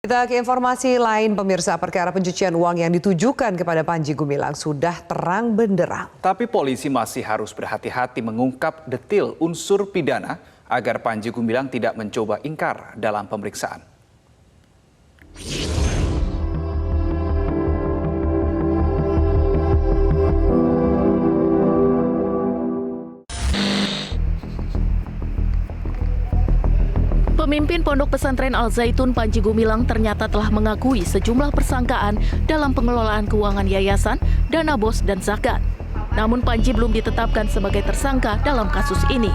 Kita ke informasi lain, pemirsa. Perkara pencucian uang yang ditujukan kepada Panji Gumilang sudah terang benderang. Tapi polisi masih harus berhati-hati mengungkap detil unsur pidana agar Panji Gumilang tidak mencoba ingkar dalam pemeriksaan. Pemimpin Pondok Pesantren Al Zaitun Panji Gumilang ternyata telah mengakui sejumlah persangkaan dalam pengelolaan keuangan yayasan, dana bos, dan zakat. Namun Panji belum ditetapkan sebagai tersangka dalam kasus ini.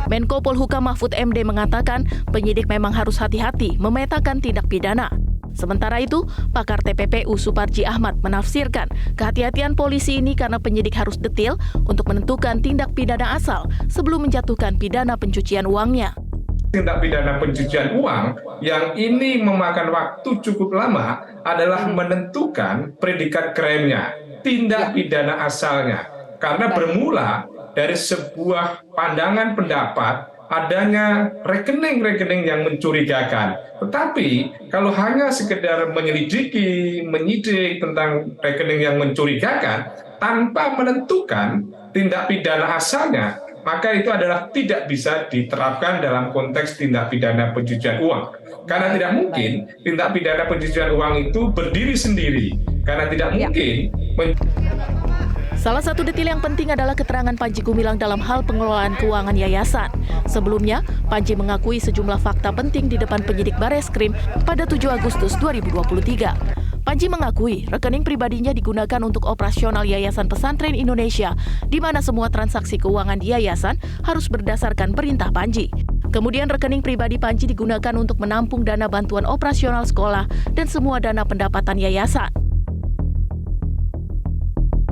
Menko Polhukam Mahfud MD mengatakan penyidik memang harus hati-hati memetakan tindak pidana. Sementara itu, pakar TPPU Suparji Ahmad menafsirkan kehati-hatian polisi ini karena penyidik harus detil untuk menentukan tindak pidana asal sebelum menjatuhkan pidana pencucian uangnya. Tindak pidana pencucian uang yang ini memakan waktu cukup lama adalah menentukan predikat krimnya, tindak pidana asalnya. Karena bermula dari sebuah pandangan pendapat adanya rekening-rekening yang mencurigakan. Tetapi kalau hanya sekedar menyelidiki, menyidik tentang rekening yang mencurigakan tanpa menentukan tindak pidana asalnya, maka itu adalah tidak bisa diterapkan dalam konteks tindak pidana pencucian uang. Karena tidak mungkin tindak pidana pencucian uang itu berdiri sendiri. Karena tidak mungkin. Salah satu detil yang penting adalah keterangan Panji Gumilang dalam hal pengelolaan keuangan yayasan. Sebelumnya, Panji mengakui sejumlah fakta penting di depan penyidik Bareskrim pada 7 Agustus 2023. Panji mengakui rekening pribadinya digunakan untuk operasional Yayasan Pesantren Indonesia, di mana semua transaksi keuangan di yayasan harus berdasarkan perintah Panji. Kemudian rekening pribadi Panji digunakan untuk menampung dana bantuan operasional sekolah dan semua dana pendapatan yayasan.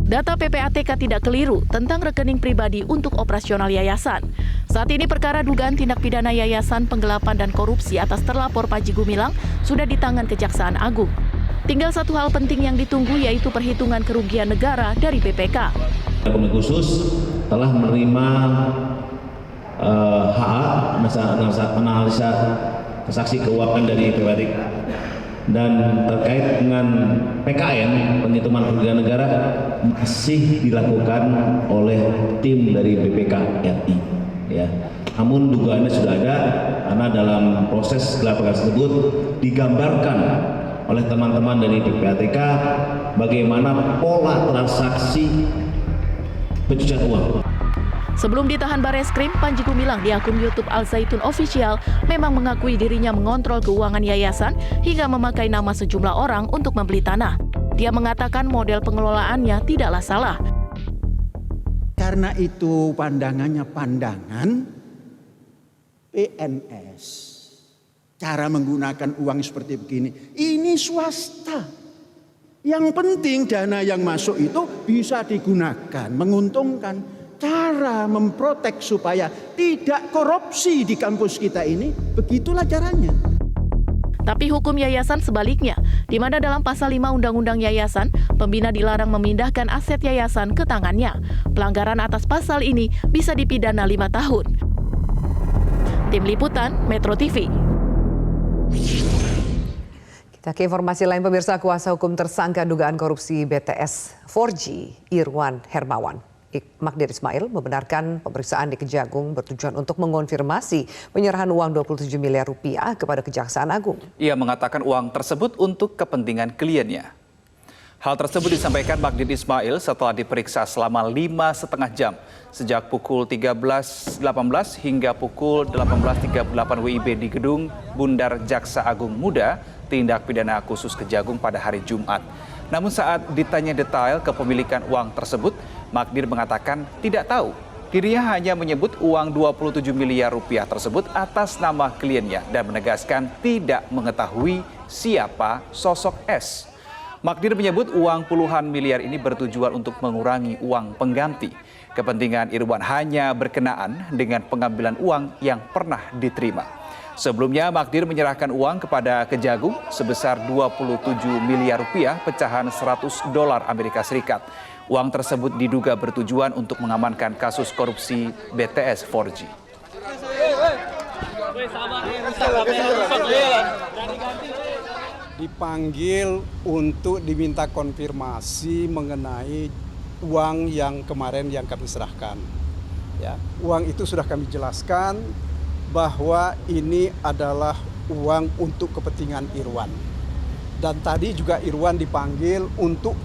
Data PPATK tidak keliru tentang rekening pribadi untuk operasional yayasan. Saat ini perkara dugaan tindak pidana yayasan, penggelapan dan korupsi atas terlapor Panji Gumilang sudah di tangan Kejaksaan Agung. Tinggal satu hal penting yang ditunggu, yaitu perhitungan kerugian negara dari BPK. Komisi Khusus telah menerima analisa transaksi keuangan dari PPATK. Dan terkait dengan PKN, penghitungan kerugian negara, masih dilakukan oleh tim dari BPK RI. Ya. Namun dugaannya sudah ada, karena dalam proses gelar perkara tersebut digambarkan oleh teman-teman dari PPATK bagaimana pola transaksi pencucian uang. Sebelum ditahan Bareskrim, Panji Gumilang di akun YouTube Al Zaitun Official memang mengakui dirinya mengontrol keuangan yayasan hingga memakai nama sejumlah orang untuk membeli tanah. Dia mengatakan model pengelolaannya tidaklah salah. Karena itu pandangannya pandangan PNS. Cara menggunakan uang seperti begini, ini swasta. Yang penting dana yang masuk itu bisa digunakan, menguntungkan. Cara memprotek supaya tidak korupsi di kampus kita ini, begitulah caranya. Tapi hukum yayasan sebaliknya, di mana dalam pasal 5 Undang-Undang Yayasan, pembina dilarang memindahkan aset yayasan ke tangannya. Pelanggaran atas pasal ini bisa dipidana 5 tahun. Tim Liputan, Metro TV. Kita ke informasi lain, pemirsa. Kuasa hukum tersangka dugaan korupsi BTS 4G, Irwan Hermawan, Magdir Ismail, membenarkan pemeriksaan di Kejagung bertujuan untuk mengonfirmasi penyerahan uang 27 miliar rupiah kepada Kejaksaan Agung. Ia mengatakan uang tersebut untuk kepentingan kliennya. Hal tersebut disampaikan Magdir Ismail setelah diperiksa selama 5,5 jam sejak pukul 13.18 hingga pukul 18.38 WIB di Gedung Bundar Jaksa Agung Muda Tindak Pidana Khusus Kejagung pada hari Jumat. Namun saat ditanya detail kepemilikan uang tersebut, Magdir mengatakan tidak tahu. Dirinya hanya menyebut uang 27 miliar rupiah tersebut atas nama kliennya dan menegaskan tidak mengetahui siapa sosok S. Magdir menyebut uang puluhan miliar ini bertujuan untuk mengurangi uang pengganti. Kepentingan Irwan hanya berkenaan dengan pengambilan uang yang pernah diterima. Sebelumnya Magdir menyerahkan uang kepada Kejagung sebesar 27 miliar rupiah pecahan $100 Amerika Serikat. Uang tersebut diduga bertujuan untuk mengamankan kasus korupsi BTS 4G. dipanggil untuk diminta konfirmasi mengenai uang yang kemarin yang kami serahkan. Ya, uang itu sudah kami jelaskan bahwa ini adalah uang untuk kepentingan Irwan. Dan tadi juga Irwan dipanggil untuk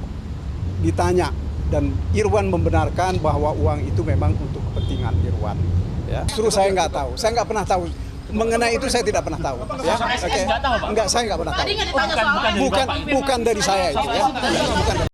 ditanya dan Irwan membenarkan bahwa uang itu memang untuk kepentingan Irwan. Ya, justru saya nggak tahu, saya nggak pernah tahu. Mengenai itu saya tidak pernah tahu. Ya, oke. Enggak, saya nggak pernah tahu. Bukan dari saya itu. Ya. Bukan dari